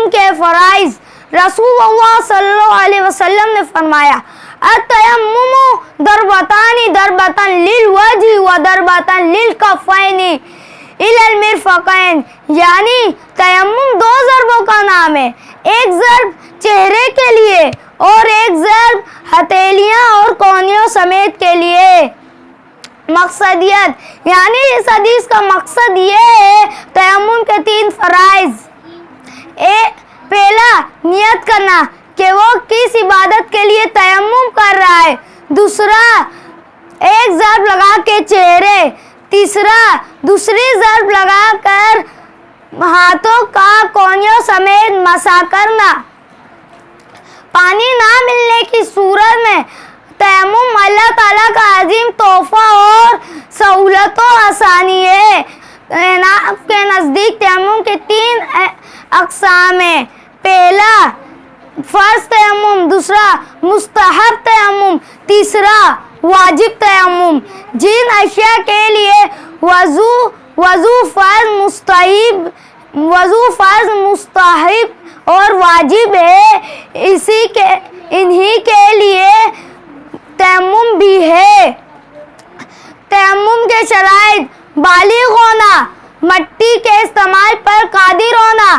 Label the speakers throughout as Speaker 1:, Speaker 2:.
Speaker 1: تیمم کے فرائض۔ رسول اللہ صلی اللہ علیہ وسلم نے فرمایا التیمم ضربتان، ضربتان للوجہ و ضربتان للکفین الی المرفقین، یعنی تیمم دو ضربوں کا نام ہے، ایک ضرب چہرے کے لیے اور ایک ضرب ہتھیلیاں اور کونیوں سمیت کے لیے۔ مقصدیت، یعنی اس حدیث کا مقصد یہ ہے تیمم کے تین فرائض۔ پہلا، نیت کرنا کہ وہ کس عبادت کے لیے تیمم کر رہا ہے۔ دوسرا، ایک ضرب لگا کے چہرے۔ تیسرا، دوسری ضرب لگا کر ہاتھوں کا کونیوں سمیت مسح کرنا۔ پانی نہ ملنے کی صورت میں تیمم اللہ تعالیٰ کا عظیم تحفہ اور سہولت و آسانی ہے۔ آپ کے نزدیک تیمم کے تین اقسام ہیں۔ پہلا فرض تیمم، دوسرا مستحب تیمم، تیسرا واجب تیمم۔ جن اشیاء کے لیے وضو فرض مستحب اور واجب ہے، انہی کے لیے تیمم بھی ہے۔ تیمم کے شرائط: بالغ ہونا، مٹی کے استعمال پر قادر ہونا،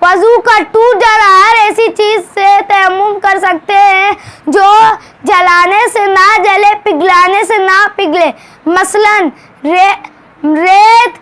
Speaker 1: وضو کا ٹوٹ جانا۔ ہر ایسی چیز سے تیمم کر سکتے ہیں جو جلانے سے نہ جلے، پگھلانے سے نہ پگھلے، مثلاً ریت،